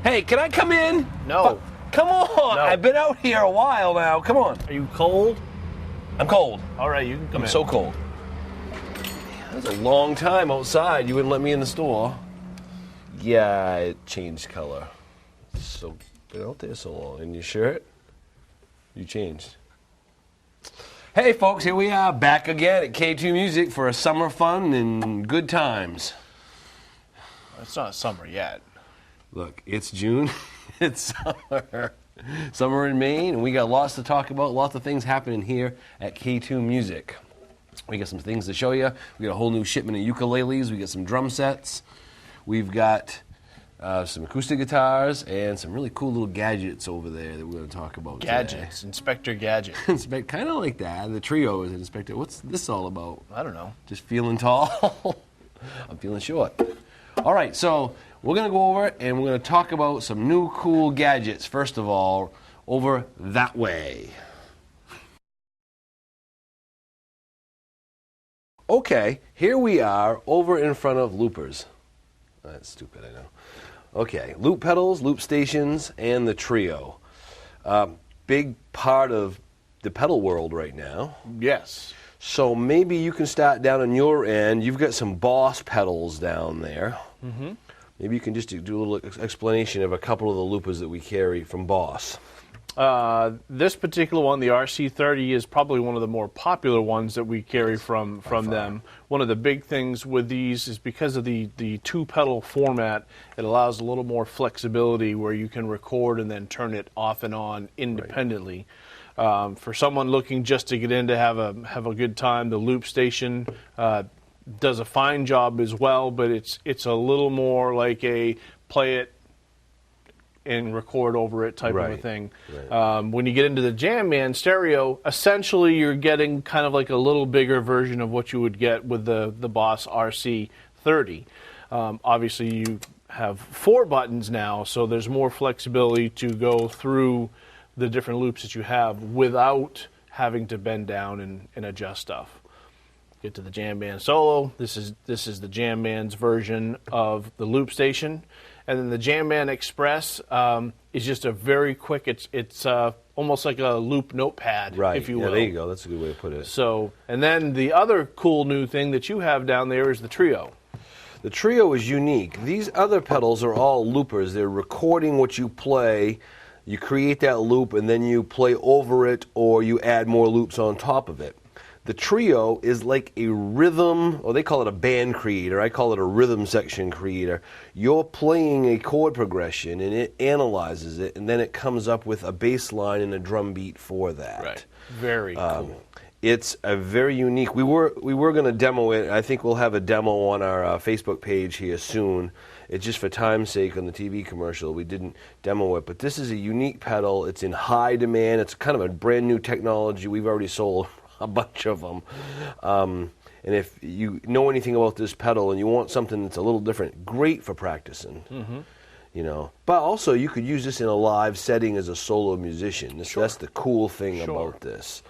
Hey, can I come in? No. Come on. No. I've been out here a while now. Come on. Are you cold? I'm cold. All right, you can come in. I'm so cold. That's a long time outside. You wouldn't let me in the store. Yeah, it changed color. So, been out there so long. And your shirt? You changed. Hey, folks, here we are back again at K2 Music for a summer fun and good times. It's not summer yet. Look, it's June. It's summer. Summer in Maine, and we got lots to talk about, lots of things happening here at K2 Music. We got some things to show you. We got a whole new shipment of ukuleles. We got some drum sets. We've got some acoustic guitars and some really cool little gadgets over there that we're going to talk about Gadgets. today. Inspector Gadget. Kind of like that. The trio is Inspector. What's this all about? I don't know. Just feeling tall? I'm feeling short. All right, so we're going to go over it, and we're going to talk about some new cool gadgets, first of all, over that way. Okay, here we are over in front of loopers. That's stupid, I know. Okay, loop pedals, loop stations, and the trio. Big part of the pedal world right now. Yes. So maybe you can start down on your end. You've got some Boss pedals down there. Mm-hmm. Maybe you can just do a little explanation of a couple of the loopers that we carry from Boss. This particular one, the RC30, is probably one of the more popular ones that we carry from them. One of the big things with these is because of the two-pedal format, it allows a little more flexibility where you can record and then turn it off and on independently. Right. For someone looking just to get in to have a good time, the loop station does a fine job as well, but it's a little more like a play it and record over it type of a thing. Right. When you get into the Jam Man stereo, essentially you're getting kind of like a little bigger version of what you would get with the Boss RC30. Obviously you have 4 buttons now, so there's more flexibility to go through the different loops that you have without having to bend down and adjust stuff. Get to the Jam Band Solo. This is the Jam Band's version of the loop station. And then the Jam Band Express is just a very quick, it's almost like a loop notepad, if you will. Yeah, there you go. That's a good way to put it. So, and then the other cool new thing that you have down there is the trio. The trio is unique. These other pedals are all loopers. They're recording what you play. You create that loop, and then you play over it, or you add more loops on top of it. The trio is like a rhythm, or they call it a band creator. I call it a rhythm section creator. You're playing a chord progression, and it analyzes it, and then it comes up with a bass line and a drum beat for that. Right. Very cool. It's a very unique. We were going to demo it. I think we'll have a demo on our Facebook page here soon. It's just for time's sake on the TV commercial. We didn't demo it, but this is a unique pedal. It's in high demand. It's kind of a brand new technology. We've already sold a bunch of them. And if you know anything about this pedal and you want something that's a little different, great for practicing. Mm-hmm. You know, but also you could use this in a live setting as a solo musician. That's the cool thing about this.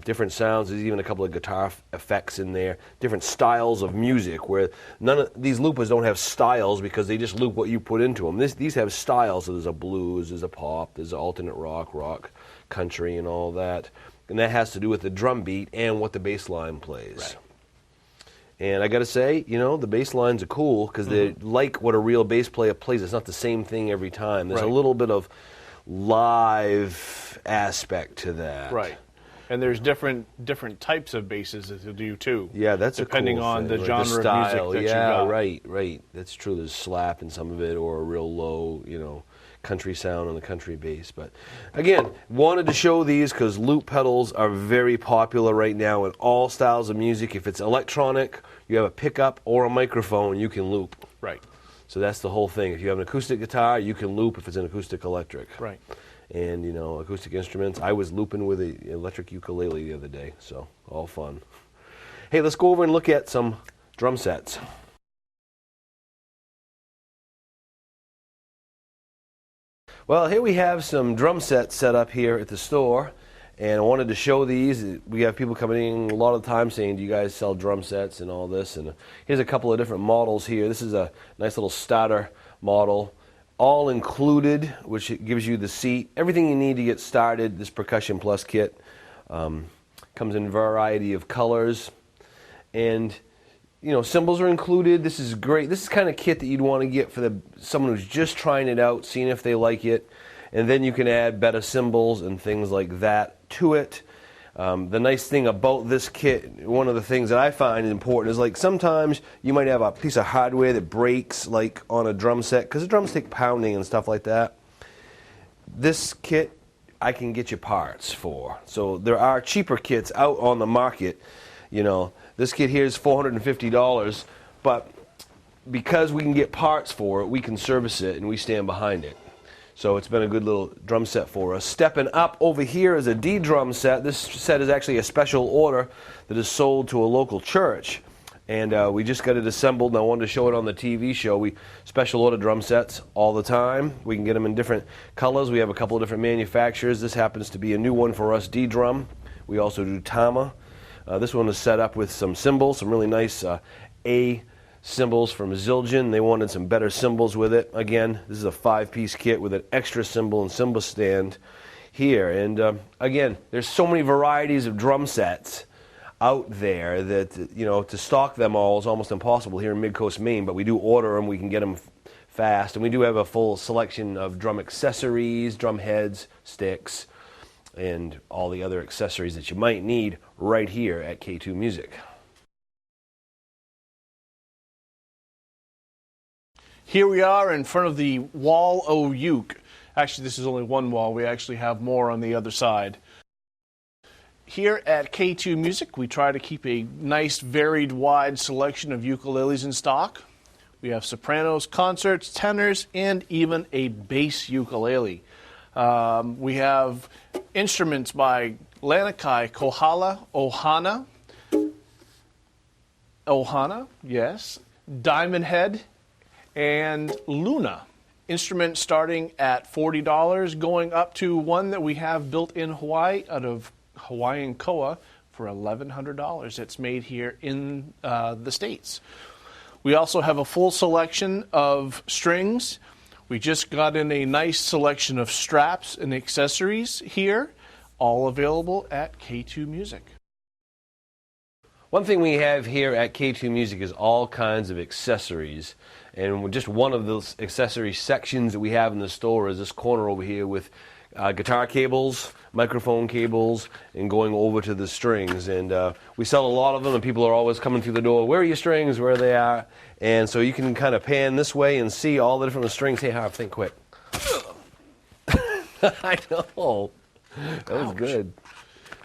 Different sounds. There's even a couple of guitar effects in there. Different styles of music where none of these loopers don't have styles because they just loop what you put into them. These have styles. So there's a blues, there's a pop, there's an alternate rock, country, and all that. And that has to do with the drum beat and what the bass line plays. Right. And I got to say, you know, the bass lines are cool because they're like what a real bass player plays. It's not the same thing every time. There's a little bit of live aspect to that. Right. And there's different types of basses that you do too. Yeah, that's depending a cool on thing. the genre the style. of music that you got. Right. That's true. There's slap in some of it, or a real low, you know, country sound on the country bass. But again, wanted to show these because loop pedals are very popular right now in all styles of music. If it's electronic, you have a pickup or a microphone, you can loop. Right. So that's the whole thing. If you have an acoustic guitar, you can loop if it's an acoustic electric. Right. And, you know, acoustic instruments. I was looping with an electric ukulele the other day, so all fun. Hey, let's go over and look at some drum sets. Well, here we have some drum sets set up here at the store, and I wanted to show these. We have people coming in a lot of the time saying, do you guys sell drum sets and all this? And here's a couple of different models here. This is a nice little starter model. all included, which it gives you the seat, everything you need to get started. This Percussion Plus kit comes in a variety of colors, and cymbals are included. This is great. This is the kind of kit that you'd want to get for someone who's just trying it out, seeing if they like it, and then you can add better cymbals and things like that to it. The nice thing about this kit, one of the things that I find important is, like, sometimes you might have a piece of hardware that breaks, like on a drum set, because the drums take pounding and stuff like that. This kit I can get you parts for. So there are cheaper kits out on the market. This kit here is $450, but because we can get parts for it, we can service it and we stand behind it. So it's been a good little drum set for us. Stepping up over here is a D drum set. This set is actually a special order that is sold to a local church. And we just got it assembled, and I wanted to show it on the TV show. We special order drum sets all the time. We can get them in different colors. We have a couple of different manufacturers. This happens to be a new one for us, D drum. We also do Tama. This one is set up with some cymbals, some really nice A cymbals from Zildjian. They wanted some better cymbals with it. Again, this is a 5-piece kit with an extra cymbal and cymbal stand here. And again, there's so many varieties of drum sets out there that to stock them all is almost impossible here in Mid-Coast Maine, but we do order them. We can get them fast, and we do have a full selection of drum accessories, drum heads, sticks, and all the other accessories that you might need right here at K2 Music. Here we are in front of the wall o' uke. Actually, this is only one wall. We actually have more on the other side. Here at K2 Music, we try to keep a nice, varied, wide selection of ukuleles in stock. We have sopranos, concerts, tenors, and even a bass ukulele. We have instruments by Lanikai, Kohala, Ohana, yes, Diamond Head, and Luna. Instruments starting at $40, going up to one that we have built in Hawaii out of Hawaiian koa for $1,100. It's made here in the States. We also have a full selection of strings. We just got in a nice selection of straps and accessories here, all available at K2 Music. One thing we have here at K2 Music is all kinds of accessories. And just one of those accessory sections that we have in the store is this corner over here with guitar cables, microphone cables, and going over to the strings. And we sell a lot of them, and people are always coming through the door, where are your strings, where they are? And so you can kind of pan this way and see all the different strings. Hey, Harv, think quick. I know. That was good.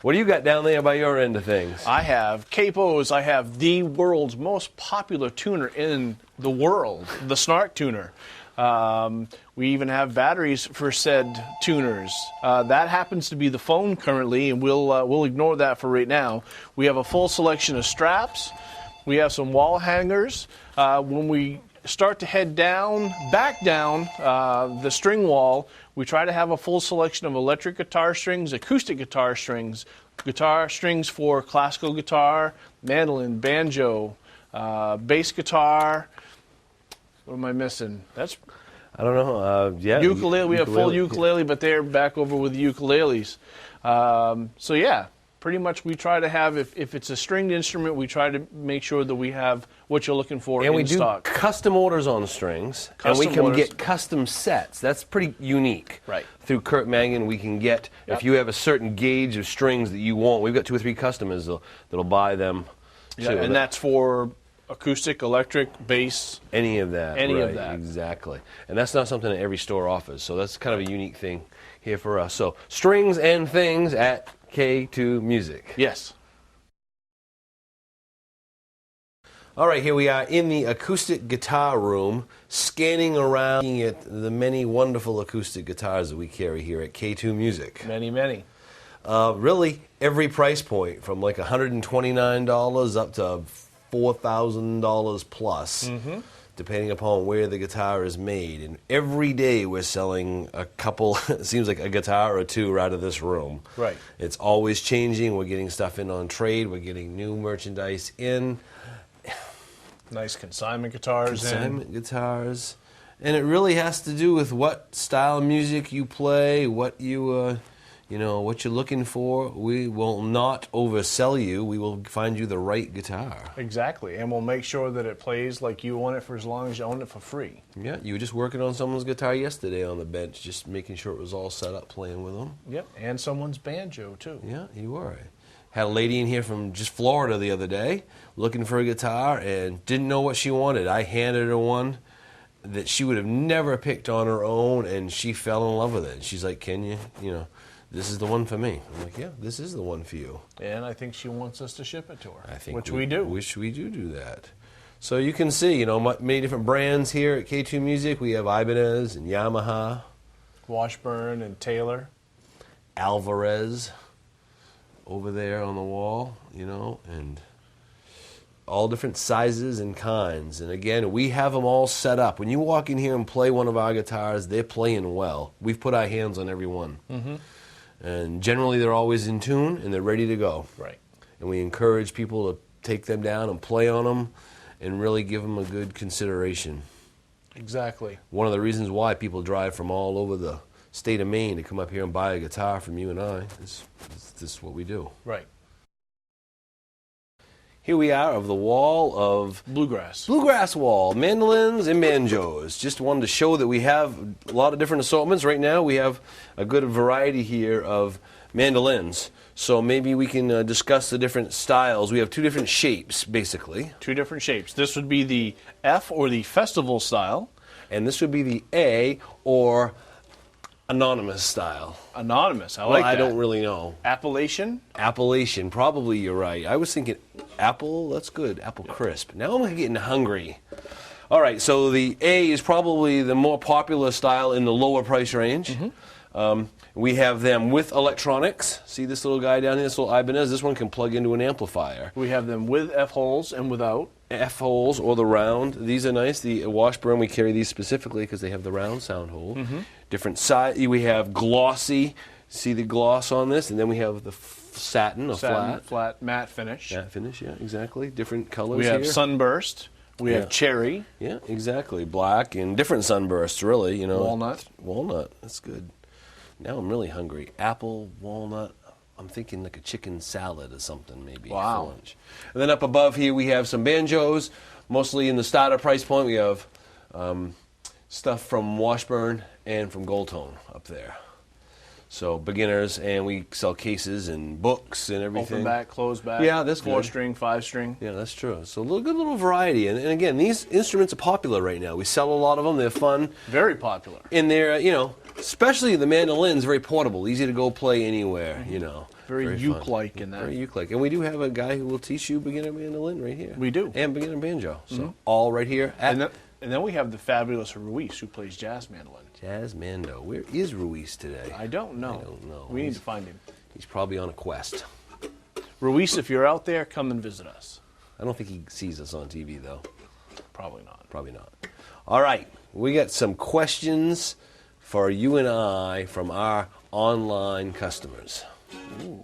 What do you got down there by your end of things? I have capos. I have the world's most popular tuner in the world, the Snark tuner. We even have batteries for said tuners. That happens to be the phone currently, and we'll ignore that for right now. We have a full selection of straps. We have some wall hangers. When we start to head back down the string wall, we try to have a full selection of electric guitar strings, acoustic guitar strings for classical guitar, mandolin, banjo, bass guitar. What am I missing? I don't know. Yeah, ukulele. We have full ukulele, but they're back over with the ukuleles. So yeah, pretty much we try to have, if it's a stringed instrument, we try to make sure that we have what you're looking for in stock. And we do custom orders on strings, and we can get custom sets. That's pretty unique. Right. Through Kurt Mangan, we can get, if you have a certain gauge of strings that you want, we've got 2 or 3 customers that'll buy them. Yeah, and that's for acoustic, electric, bass. Any of that. Any right, of that. Exactly. And that's not something that every store offers, so that's kind of a unique thing here for us. So, strings and things at K2 Music. Yes. All right, here we are in the acoustic guitar room, scanning around at the many wonderful acoustic guitars that we carry here at K2 Music. Many, many. Really, every price point, from like $129 up to $4,000 plus, depending upon where the guitar is made. And every day we're selling a couple, it seems like a guitar or 2 out of this room. Right. It's always changing. We're getting stuff in on trade. We're getting new merchandise in. Nice consignment guitars. Guitars. And it really has to do with what style of music you play, what you, what you're looking for. We will not oversell you. We will find you the right guitar. Exactly, and we'll make sure that it plays like you want it for as long as you own it for free. Yeah, you were just working on someone's guitar yesterday on the bench, just making sure it was all set up, playing with them. Yep, and someone's banjo, too. Yeah, you were. Had a lady in here from just Florida the other day looking for a guitar and didn't know what she wanted. I handed her one that she would have never picked on her own, and she fell in love with it. And she's like, can you, this is the one for me. I'm like, yeah, this is the one for you. And I think she wants us to ship it to her, I think which we do. Which we do that. So you can see, many different brands here at K2 Music. We have Ibanez and Yamaha. Washburn and Taylor. Alvarez over there on the wall, and all different sizes and kinds. And again, we have them all set up. When you walk in here and play one of our guitars, they're playing well. We've put our hands on every one. Mm-hmm. And generally, they're always in tune and they're ready to go. Right. And we encourage people to take them down and play on them and really give them a good consideration. Exactly. One of the reasons why people drive from all over the state of Maine to come up here and buy a guitar from you and I is this is what we do. Right. Here we are of the wall of Bluegrass wall, mandolins and banjos. Just wanted to show that we have a lot of different assortments. Right now we have a good variety here of mandolins. So maybe we can discuss the different styles. We have two different shapes, basically. Two different shapes. This would be the F, or the festival style. And this would be the A, or anonymous style. Anonymous, I like that. I don't really know. Appellation? Appellation, probably you're right. I was thinking apple, that's good, apple crisp. Now I'm getting hungry. All right, so the A is probably the more popular style in the lower price range. Mm-hmm. We have them with electronics. See this little guy down here, this little Ibanez? This one can plug into an amplifier. We have them with F-holes and without. F-holes or the round. These are nice. The Washburn, we carry these specifically because they have the round sound hole. Mm-hmm. Different size. We have glossy. See the gloss on this? And then we have the satin, flat, matte finish. Matte finish, yeah, exactly. Different colors We have here. Sunburst. We have cherry. Yeah, exactly. Black and different sunbursts, really. Walnut. Walnut. That's good. Now I'm really hungry. Apple, walnut. I'm thinking like a chicken salad or something maybe for lunch. And then up above here we have some banjos, mostly in the starter price point. We have stuff from Washburn and from Goldtone up there. So beginners, and we sell cases and books and everything. Open back, closed back. Yeah, that's good. 4-string, 5-string. Yeah, that's true. So good little variety. And again, these instruments are popular right now. We sell a lot of them. They're fun. Very popular. And they're, especially the mandolins, very portable, easy to go play anywhere, Very uke-like in that. Very uke-like. And we do have a guy who will teach you beginner mandolin right here. We do. And beginner banjo. So all right here. And then we have the fabulous Ruiz, who plays jazz mandolin. Jazz mando. Where is Ruiz today? I don't know. We need to find him. He's probably on a quest. Ruiz, if you're out there, come and visit us. I don't think he sees us on TV, though. Probably not. Probably not. All right. We got some questions for you and I from our online customers. Ooh.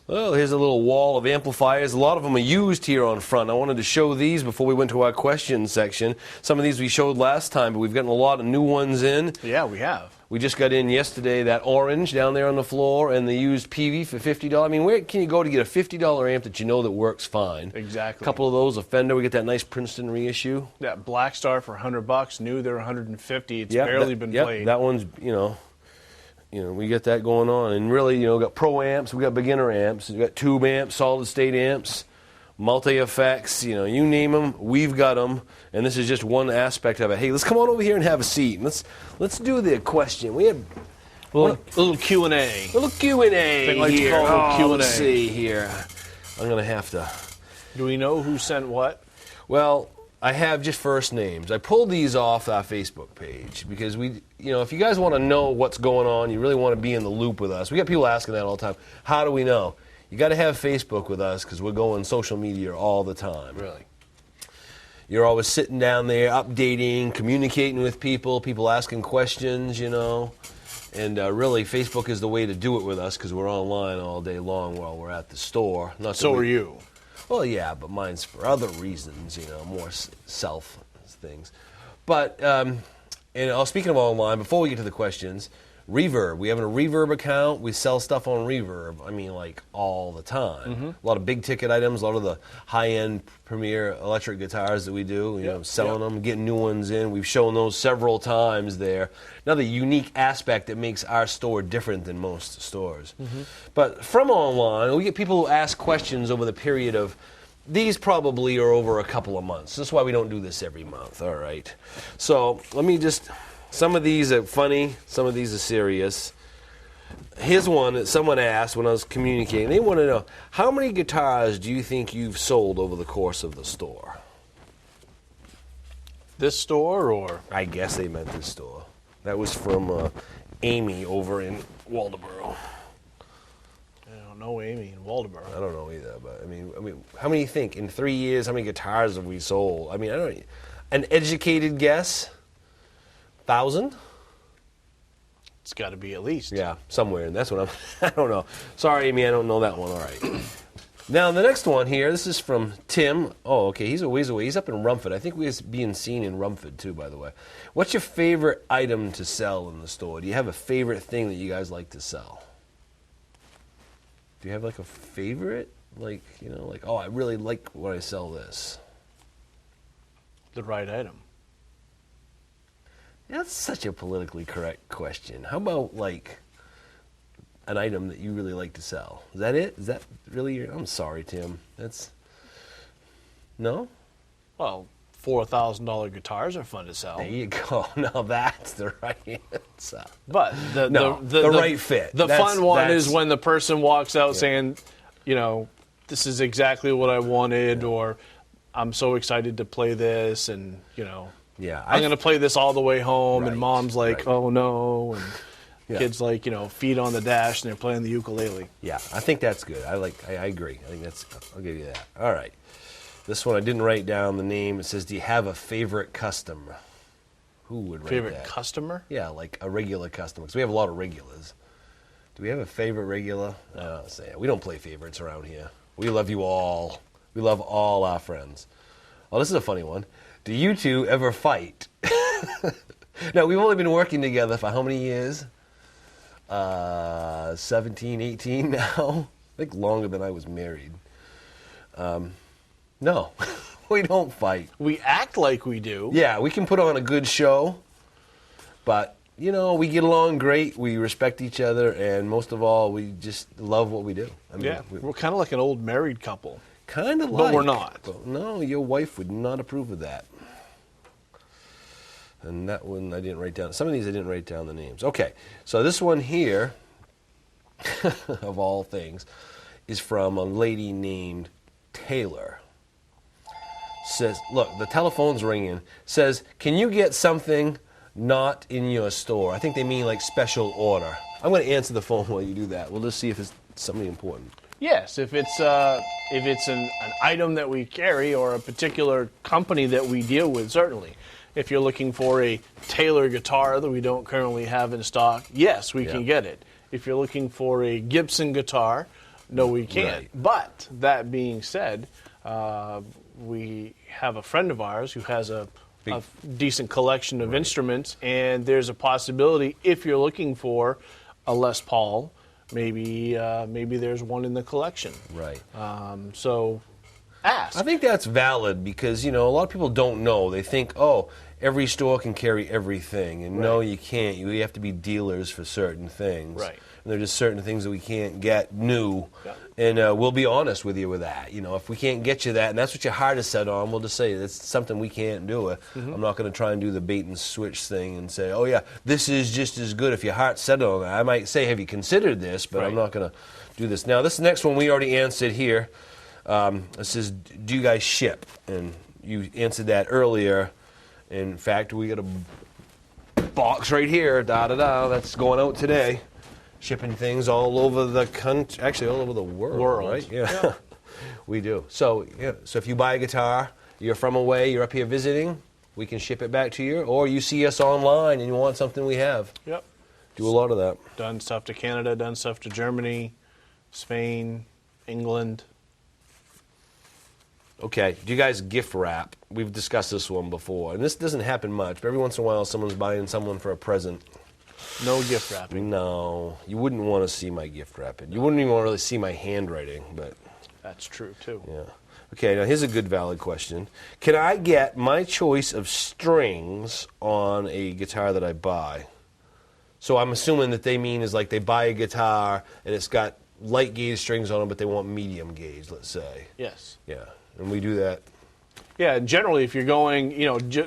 Well, here's a little wall of amplifiers. A lot of them are used here on front. I wanted to show these before we went to our questions section. Some of these we showed last time, but we've gotten a lot of new ones in. Yeah, we have. We just got in yesterday that orange down there on the floor and the used PV for $50. I mean, where can you go to get a $50 amp that you know that works fine? Exactly. A couple of those, a Fender, we get that nice Princeton reissue. That Black Star for $100, new they're $150. It's barely been played. That one's, we get that going on. And really, we got pro amps, we got beginner amps, we got tube amps, solid state amps, multi-effects, you name them, we've got them. And this is just one aspect of it. Hey, let's come on over here and have a seat. And let's do the question. We had a little Q&A. Little Q&A They like to call it Q&A. Let's see here. I'm going to have to. Do we know who sent what? Well, I have just first names. I pulled these off our Facebook page because if you guys want to know what's going on, you really want to be in the loop with us. We got people asking that all the time. How do we know? You got to have Facebook with us because we're going social media all the time. Really? You're always sitting down there, updating, communicating with people asking questions, And really, Facebook is the way to do it with us because we're online all day long while we're at the store. So are you. Well, yeah, but mine's for other reasons, more self things. But, speaking of online, before we get to the questions, Reverb. We have a Reverb account. We sell stuff on Reverb, like all the time. A lot of big ticket items, a lot of the high-end premier electric guitars that we do, selling them, getting new ones in. We've shown those several times there. Another unique aspect that makes our store different than most stores. But from online, we get people who ask questions over the period of, these probably are over a couple of months. That's why we don't do this every month, all right? So let me just... Some of these are funny, some of these are serious. Here's one that someone asked when I was communicating. They want to know, how many guitars do you think you've sold over the course of the store? This store, or? I guess they meant this store. That was from Amy over in Waldoboro. I don't know Amy in Waldoboro. I don't know either, but I mean, how many do you think in 3 years, how many guitars have we sold? I mean, an educated guess? 1,000? It's got to be at least. Yeah, somewhere. And that's what I don't know. Sorry, Amy, I don't know that one. All right. Now, the next one here, this is from Tim. Oh, okay, he's a ways away. He's up in Rumford. I think we're being seen in Rumford, too, by the way. What's your favorite item to sell in the store? Do you have a favorite thing that you guys like to sell? Do you have, a favorite? Oh, I really like when I sell this. The right item. That's such a politically correct question. How about, an item that you really like to sell? Is that it? Is that really your... I'm sorry, Tim. That's... No? Well, $4,000 guitars are fun to sell. There you go. Now that's the right answer. But the right fit. The fun one is when the person walks out saying, this is exactly what I wanted, or I'm so excited to play this, and, Yeah, I'm going to play this all the way home, Right, and mom's like, right. oh no, and Yeah. kids feet on the dash, and they're playing the ukulele. Yeah, I think that's good. I agree. I think I'll give you that. All right. This one, I didn't write down the name. It says, do you have a favorite customer? Who would write Favorite that? customer? Yeah, like a regular customer, because we have a lot of regulars. Do we have a favorite regular? I don't say it. We don't play favorites around here. We love you all. We love all our friends. Oh, this is a funny one. Do you two ever fight? Now, we've only been working together for how many years? 17, 18 now? I think longer than I was married. No, we don't fight. We act like we do. Yeah, we can put on a good show, but, we get along great. We respect each other, and most of all, we just love what we do. I mean, Yeah, we're kind of like an old married couple. Kind of like. But we're not. But no, your wife would not approve of that. And that one I didn't write down. Some of these I didn't write down the names. Okay, so this one here, of all things, is from a lady named Taylor. Says, look, the telephone's ringing. Says, can you get something not in your store? I think they mean special order. I'm going to answer the phone while you do that. We'll just see if it's something important. Yes, if it's an item that we carry or a particular company that we deal with, certainly. If you're looking for a Taylor guitar that we don't currently have in stock, yes, we can get it. If you're looking for a Gibson guitar, no, we can't. Right. But that being said, we have a friend of ours who has a decent collection of instruments, and there's a possibility if you're looking for a Les Paul, maybe there's one in the collection. Right. So ask. I think that's valid because, a lot of people don't know. They think, every store can carry everything. And no, you can't. You have to be dealers for certain things. Right. And there are just certain things that we can't get new. Yeah. And we'll be honest with you with that. If we can't get you that, and that's what your heart is set on, we'll just say that's something we can't do. I'm not going to try and do the bait and switch thing and say, oh, yeah, this is just as good if your heart's set on that. I might say, have you considered this? But I'm not going to do this. Now, this next one we already answered here. It says, do you guys ship? And you answered that earlier. In fact, we got a box right here, that's going out today. Shipping things all over the country, actually all over the world. Right? Yeah. We do. So if you buy a guitar, you're from away, you're up here visiting, we can ship it back to you. Or you see us online and you want something we have. Yep. Do a lot of that. Done stuff to Canada, done stuff to Germany, Spain, England. Okay, do you guys gift wrap? We've discussed this one before, and this doesn't happen much, but every once in a while someone's buying someone for a present. No gift wrapping. No, you wouldn't want to see my gift wrapping. You wouldn't even want to really see my handwriting, but... That's true, too. Yeah. Okay, now here's a good valid question. Can I get my choice of strings on a guitar that I buy? So I'm assuming that they mean is like they buy a guitar and it's got light gauge strings on them, but they want medium gauge, let's say. Yes. Yeah, and we do that. Yeah, generally if you're going,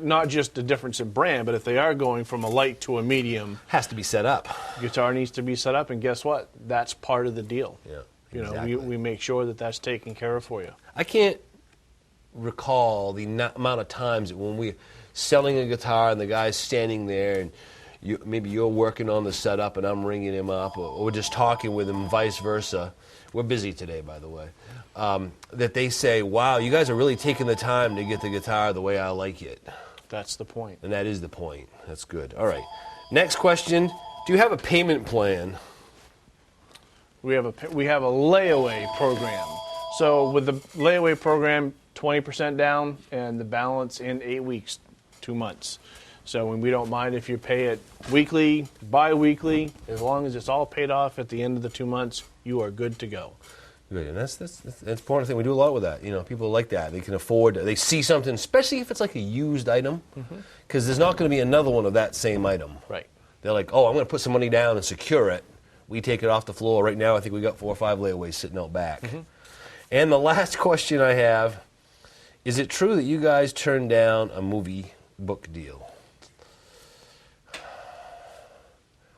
not just the difference in brand, but if they are going from a light to a medium. Has to be set up. Guitar needs to be set up, and guess what? That's part of the deal. Yeah, exactly. We make sure that that's taken care of for you. I can't recall the amount of times that when we're selling a guitar and the guy's standing there and maybe you're working on the setup and I'm ringing him up, or we're just talking with him, vice versa. We're busy today, by the way. That they say, wow, you guys are really taking the time to get the guitar the way I like it. That's the point. And that is the point. That's good. All right. Next question. Do you have a payment plan? We have a layaway program. So with the layaway program, 20% down and the balance in 8 weeks, 2 months. So we don't mind if you pay it weekly, bi-weekly, as long as it's all paid off at the end of the 2 months, you are good to go. Good, and that's an important thing. We do a lot with that. People like that. They can afford. They see something, especially if it's like a used item, because there's not going to be another one of that same item. Right. They're like, oh, I'm going to put some money down and secure it. We take it off the floor. Right now, I think we got 4 or 5 layaways sitting out back. And the last question I have: is it true that you guys turned down a movie book deal?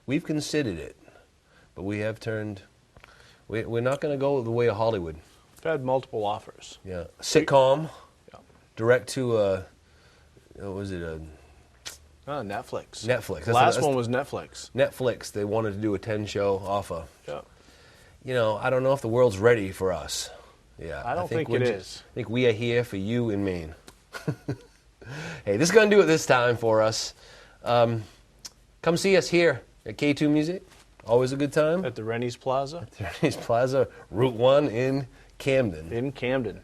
We've considered it, but we have turned. We're not going to go the way of Hollywood. We've had multiple offers. Yeah, sitcom, Yeah. direct to what was it? Netflix. Netflix. The last one was Netflix. Netflix. They wanted to do a 10-show offer. Yeah. I don't know if the world's ready for us. Yeah, I don't think it is. I think we are here for you in Maine. Hey, this is going to do it this time for us. Come see us here at K2 Music. Always a good time. At the Rennie's Plaza. At the Rennie's Plaza, Route 1 in Camden. In Camden.